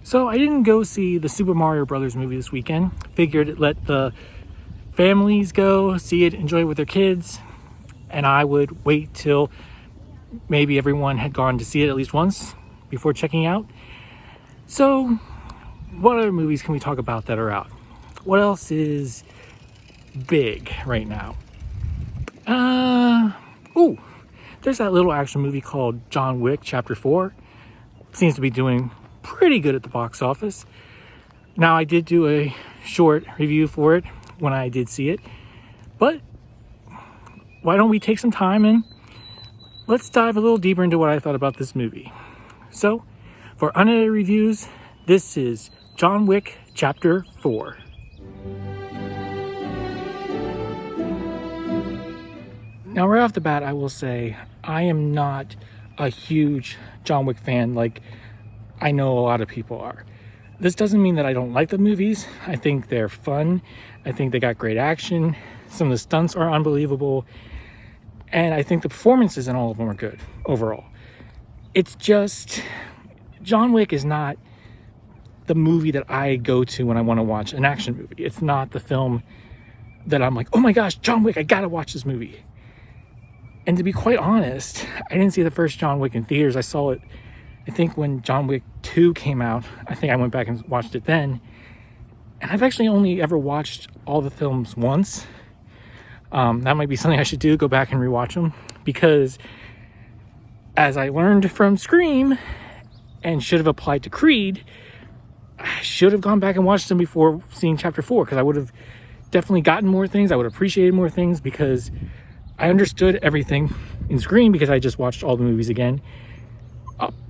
So I didn't go see the Super Mario Brothers movie this weekend. Figured let the families go see it, enjoy it with their kids, and I would wait till maybe everyone had gone to see it at least once before checking out. So what other movies can we talk about that are out? What else is big right now? There's that little action movie called John Wick Chapter 4. Seems to be doing pretty good at the box office. Now, I did do a short review for it when I did see it, but why don't we take some time and let's dive a little deeper into what I thought about this movie. So, for Unedited Reviews, this is John Wick Chapter 4. Now, right off the bat, I will say I am not a huge John Wick fan like I know a lot of people are. This doesn't mean that I don't like the movies. I think they're fun. I think they got great action. Some of the stunts are unbelievable. And I think the performances in all of them are good overall. It's just, John Wick is not the movie that I go to when I want to watch an action movie. It's not the film that I'm like, oh my gosh, John Wick, I gotta watch this movie. And to be quite honest, I didn't see the first John Wick in theaters. I saw it, I think, when John Wick 2 came out. I think I went back and watched it then. And I've actually only ever watched all the films once. That might be something I should do, go back and rewatch them. Because as I learned from Scream, and should have applied to Creed, I should have gone back and watched them before seeing Chapter 4. Because I would have definitely gotten more things. I would have appreciated more things because I understood everything in Scream because I just watched all the movies again.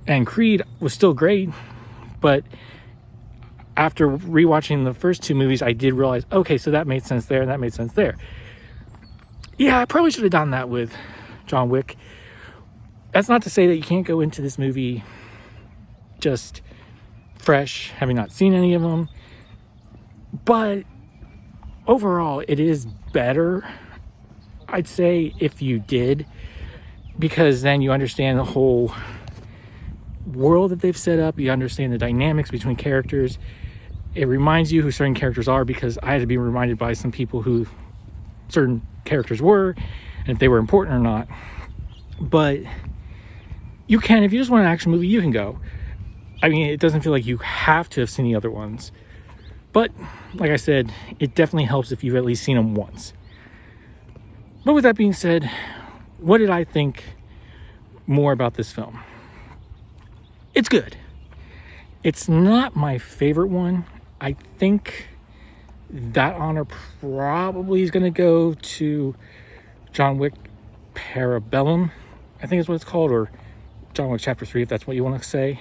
And Creed was still great, but after rewatching the first two movies, I did realize, okay, so that made sense there and that made sense there. Yeah, I probably should have done that with John Wick. That's not to say that you can't go into this movie just fresh, having not seen any of them. But overall, it is better, I'd say, if you did, because then you understand the whole world that they've set up. You understand the dynamics between characters. It reminds you who certain characters are, because I had to be reminded by some people who certain characters were and if they were important or not. But you can, if you just want an action movie, you can go. I mean, it doesn't feel like you have to have seen the other ones, but like I said, it definitely helps if you've at least seen them once. But with that being said, what did I think more about this film? It's good. It's not my favorite one. I think that honor probably is going to go to John Wick Parabellum, I think is what it's called, or John Wick Chapter 3, if that's what you want to say.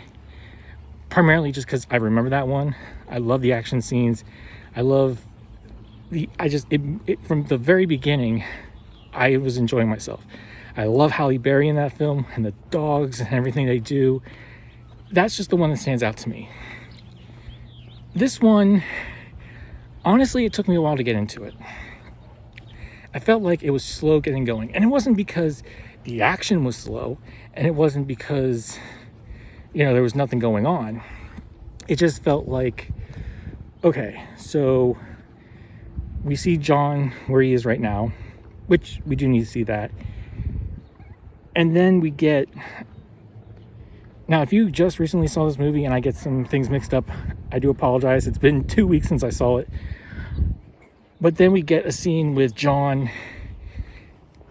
Primarily just because I remember that one. I love the action scenes. I love from the very beginning, I was enjoying myself. I love Halle Berry in that film and the dogs and everything they do. That's just the one that stands out to me. This one, honestly, it took me a while to get into it. I felt like it was slow getting going. And it wasn't because the action was slow, and it wasn't because, there was nothing going on. It just felt like, okay, so we see John where he is right now, which we do need to see that. And then we get... Now, if you just recently saw this movie and I get some things mixed up, I do apologize. It's been 2 weeks since I saw it. But then we get a scene with John,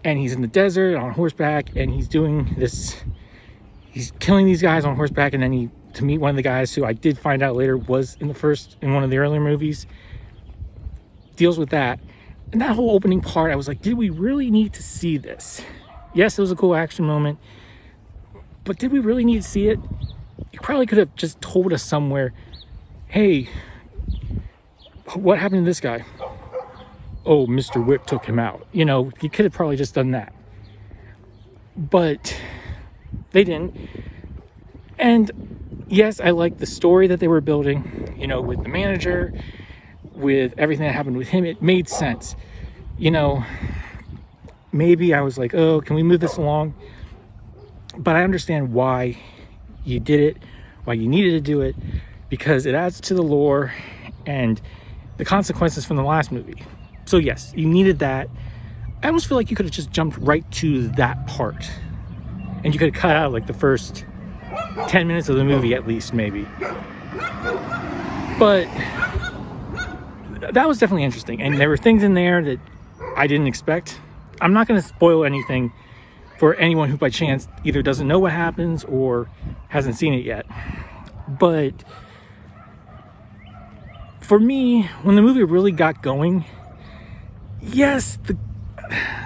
and he's in the desert on horseback, and he's doing this. He's killing these guys on horseback, and then to meet one of the guys who I did find out later was in one of the earlier movies, deals with that. And that whole opening part, I was like, did we really need to see this? Yes, it was a cool action moment. But did we really need to see it? You probably could have just told us somewhere, hey, what happened to this guy? Oh, Mr. Wick took him out. You could have probably just done that. But they didn't. And yes, I like the story that they were building, with the manager, with everything that happened with him. It made sense. Maybe I was like, oh, can we move this along? But I understand why you did it, why you needed to do it. because it adds to the lore and the consequences from the last movie. So yes, you needed that. I almost feel like you could have just jumped right to that part, and you could have cut out like the first 10 minutes of the movie at least, maybe. But that was definitely interesting, and there were things in there that I didn't expect. I'm not going to spoil anything for anyone who by chance either doesn't know what happens or hasn't seen it yet. But for me, when the movie really got going, yes,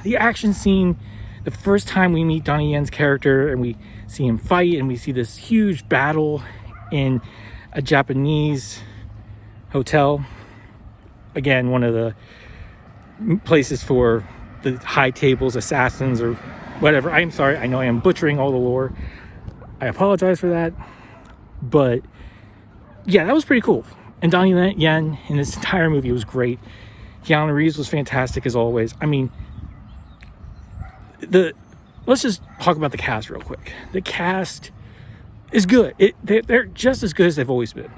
the action scene, the first time we meet Donnie Yen's character and we see him fight and we see this huge battle in a Japanese hotel, again, one of the places for the high tables, assassins, or whatever. I'm sorry, I know I am butchering all the lore. I apologize for that. But yeah, that was pretty cool. And Donnie Yen in this entire movie was great. Keanu Reeves was fantastic as always. I mean, let's just talk about the cast real quick. The cast is good. They're just as good as they've always been,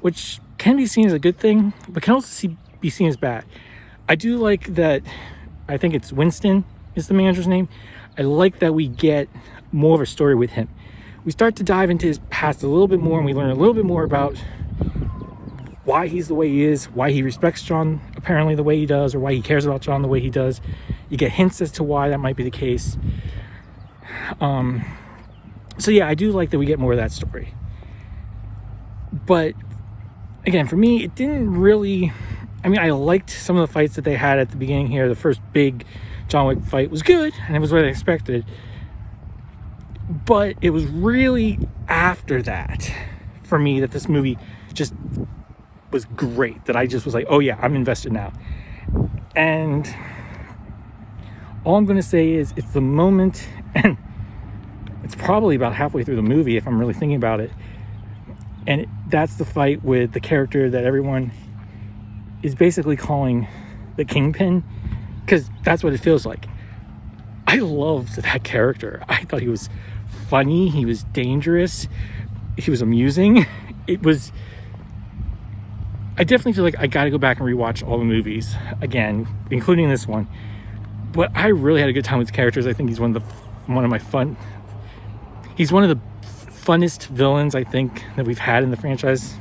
which can be seen as a good thing, but can also be seen as bad. I do like that. I think it's Winston is the manager's name. I like that we get more of a story with him. We start to dive into his past a little bit more, and we learn a little bit more about why he's the way he is, why he respects John apparently the way he does, or why he cares about John the way he does. You get hints as to why that might be the case. So yeah, I do like that we get more of that story. But again, for me, it didn't really... I mean, I liked some of the fights that they had at the beginning here. The first big John Wick fight was good, and it was what I expected. But it was really after that, for me, that this movie just was great. That I just was like, oh yeah, I'm invested now. And all I'm going to say is it's the moment, and it's probably about halfway through the movie if I'm really thinking about it. And that's the fight with the character that everyone is basically calling the Kingpin, because that's what it feels like. I loved that character. I thought he was funny, he was dangerous, he was amusing. I definitely feel like I gotta go back and rewatch all the movies again, including this one. But I really had a good time with his characters. I think he's he's one of the funnest villains I think that we've had in the franchise.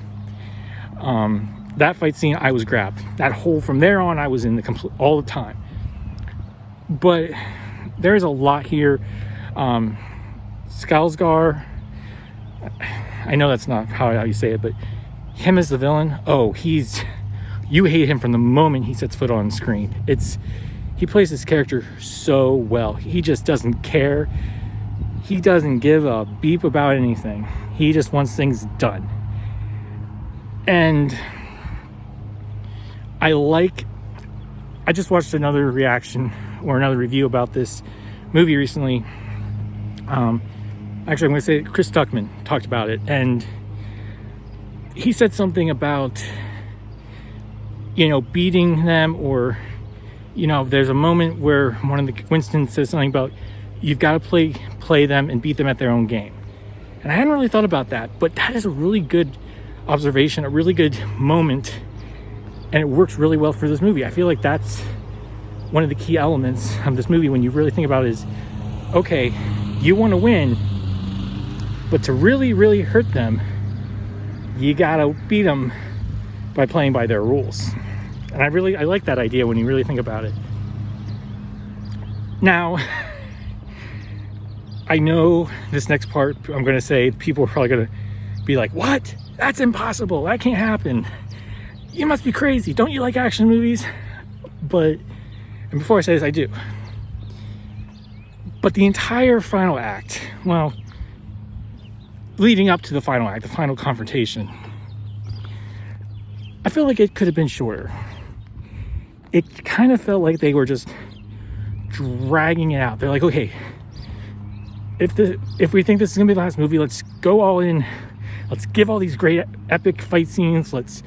That fight scene, I was grabbed. From there on, I was in all the time. But there's a lot here. Skarsgård, I know that's not how you say it, but him as the villain, you hate him from the moment he sets foot on screen. He plays his character so well. He just doesn't care. He doesn't give a beep about anything. He just wants things done. And I just watched another reaction or another review about this movie recently. Actually, I'm going to say Chris Tuckman talked about it, and he said something about, beating them, or, there's a moment where one of the Winston says something about you've got to play them and beat them at their own game. And I hadn't really thought about that, but that is a really good observation, a really good moment, and it works really well for this movie. I feel like that's one of the key elements of this movie when you really think about it is, okay, you want to win, but to really, really hurt them, you gotta beat them by playing by their rules. And I like that idea when you really think about it. Now, I know this next part, I'm going to say, people are probably going to be like, what? That's impossible. That can't happen. You must be crazy. Don't you like action movies? And before I say this, I do. But the entire final act, well, leading up to the final act, the final confrontation, I feel like it could have been shorter. It kind of felt like they were just dragging it out. They're like, okay, if we think this is gonna be the last movie, let's go all in. Let's give all these great epic fight scenes. Let's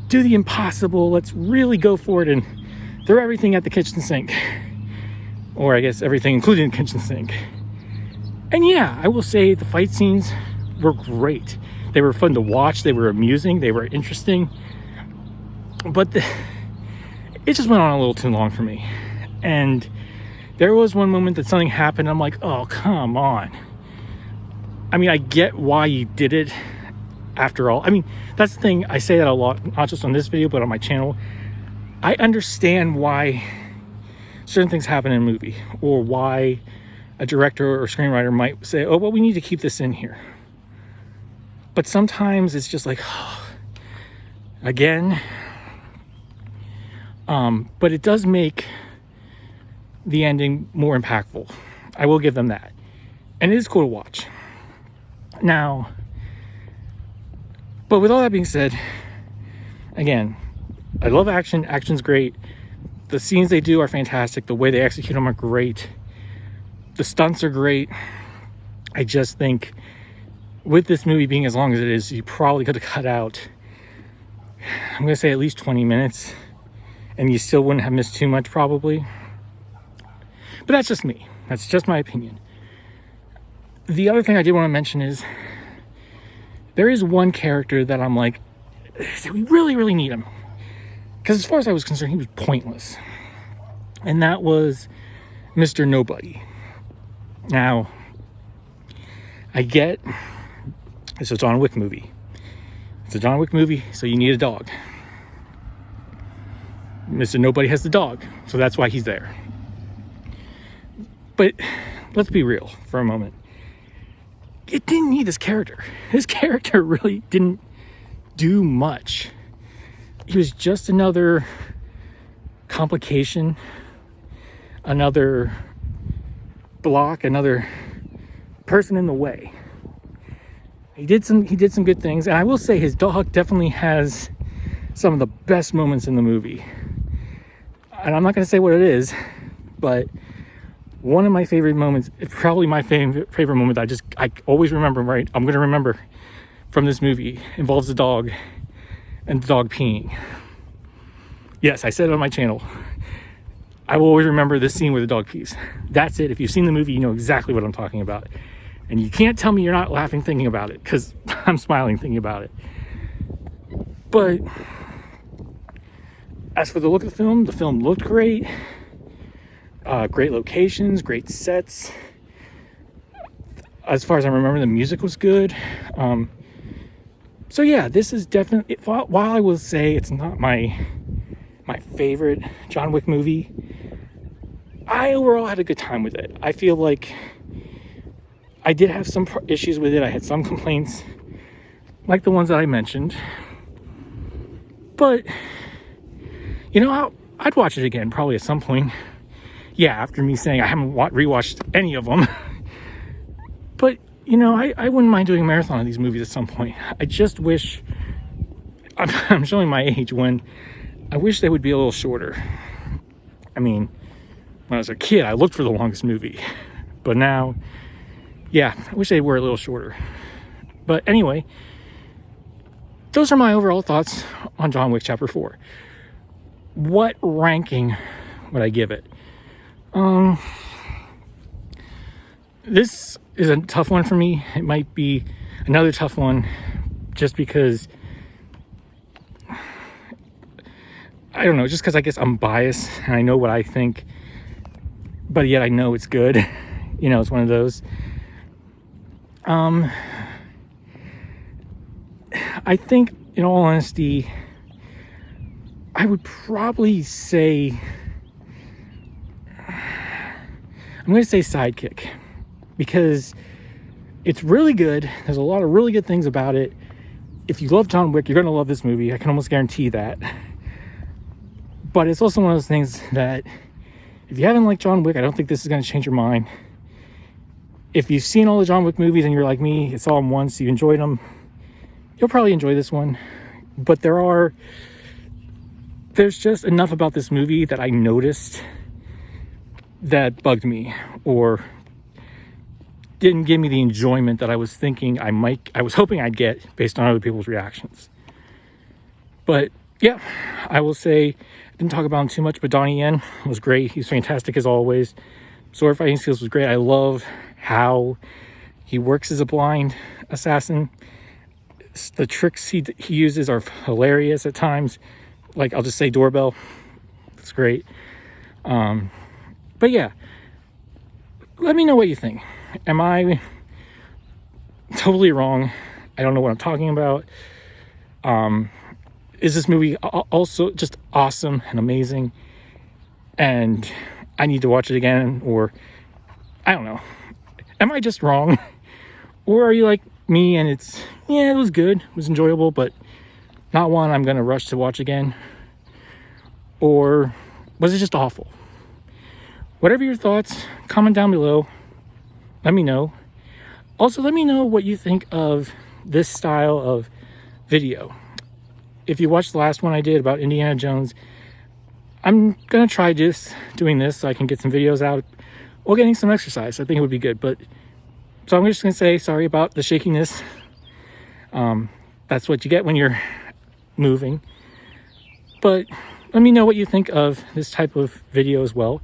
do the impossible. Let's really go for it and throw everything at the kitchen sink. Or I guess everything including the kitchen sink. And yeah, I will say the fight scenes were great. They were fun to watch, they were amusing, they were interesting, but it just went on a little too long for me. And there was one moment that something happened, I'm like, oh, come on. I mean, I get why you did it after all. I mean, that's the thing, I say that a lot, not just on this video, but on my channel. I understand why certain things happen in a movie, or why a director or screenwriter might say, oh, well, we need to keep this in here. But sometimes it's just like, oh, again. But it does make the ending more impactful. I will give them that. And it is cool to watch. Now, but with all that being said, again, I love action. Action's great. The scenes they do are fantastic. The way they execute them are great. The stunts are great. I just think with this movie being as long as it is, you probably could have cut out, I'm going to say at least 20 minutes, and you still wouldn't have missed too much probably. But that's just me. That's just my opinion. The other thing I did want to mention is there is one character that I'm like, we really, really need him. Because as far as I was concerned, he was pointless. And that was Mr. Nobody. Now, I get it's a John Wick movie. It's a John Wick movie, so you need a dog. Mr. Nobody has the dog, so that's why he's there. But let's be real for a moment. It didn't need this character. His character really didn't do much. He was just another complication, another block, another person in the way. He did some good things, and I will say his dog definitely has some of the best moments in the movie. And I'm not going to say what it is, but one of my favorite moments, probably my favorite moment that I always remember, right? I'm going to remember from this movie, involves the dog and the dog peeing. Yes, I said it on my channel. I will always remember this scene where the dog pees. That's it. If you've seen the movie, you know exactly what I'm talking about. And you can't tell me you're not laughing thinking about it, because I'm smiling thinking about it. But as for the look of the film looked great. Great locations, great sets. As far as I remember, the music was good. So yeah, this is definitely, while I will say it's not my favorite John Wick movie, I overall had a good time with it. I feel like I did have some issues with it. I had some complaints, like the ones that I mentioned. But, you know, I'd watch it again probably at some point. Yeah, after me saying I haven't rewatched any of them. But, you know, I wouldn't mind doing a marathon of these movies at some point. I just wish, I'm showing my age, when I wish they would be a little shorter. I mean, when I was a kid, I looked for the longest movie. But now, yeah, I wish they were a little shorter. But anyway, those are my overall thoughts on John Wick Chapter 4. What ranking would I give it? This is a tough one for me. It might be another tough one just because, I don't know, just because I guess I'm biased and I know what I think, but yet I know it's good. You know, it's one of those. I think, in all honesty, I would probably say, I'm going to say Sidekick, because it's really good. There's a lot of really good things about it. If you love John Wick, you're going to love this movie. I can almost guarantee that. But it's also one of those things that if you haven't liked John Wick, I don't think this is going to change your mind. If you've seen all the John Wick movies and you're like me, it's all in once, you enjoyed them, you'll probably enjoy this one. But there's just enough about this movie that I noticed that bugged me, or didn't give me the enjoyment that I was thinking I was hoping I'd get based on other people's reactions. But yeah, I will say, I didn't talk about him too much, but Donnie Yen was great. He's fantastic as always. Sword fighting skills was great. I love how he works as a blind assassin. The tricks he uses are hilarious at times. Like, I'll just say doorbell. It's great. But yeah, let me know what you think. Am I totally wrong? I don't know what I'm talking about. Is this movie also just awesome and amazing, and I need to watch it again? Or I don't know, am I just wrong? Or are you like me and it's, yeah, it was good, it was enjoyable, but not one I'm gonna rush to watch again? Or was it just awful? Whatever your thoughts, comment down below. Let me know. Also, let me know what you think of this style of video. If you watched the last one I did about Indiana Jones, I'm gonna try doing this so I can get some videos out while getting some exercise. I think it would be good. But so I'm just gonna say sorry about the shakiness. That's what you get when you're moving. But let me know what you think of this type of video as well.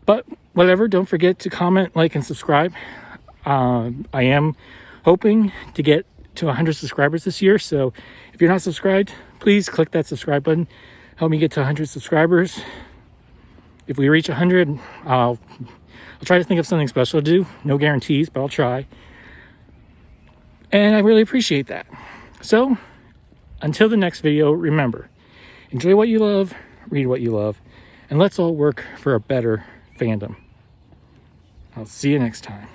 But whatever, don't forget to comment, like, and subscribe. I am hoping to get to 100 subscribers this year, so if you're not subscribed, please click that subscribe button. Help me get to 100 subscribers. If we reach 100, I'll try to think of something special to do. No guarantees, but I'll try. And I really appreciate that. So, until the next video, remember, enjoy what you love, read what you love, and let's all work for a better fandom. I'll see you next time.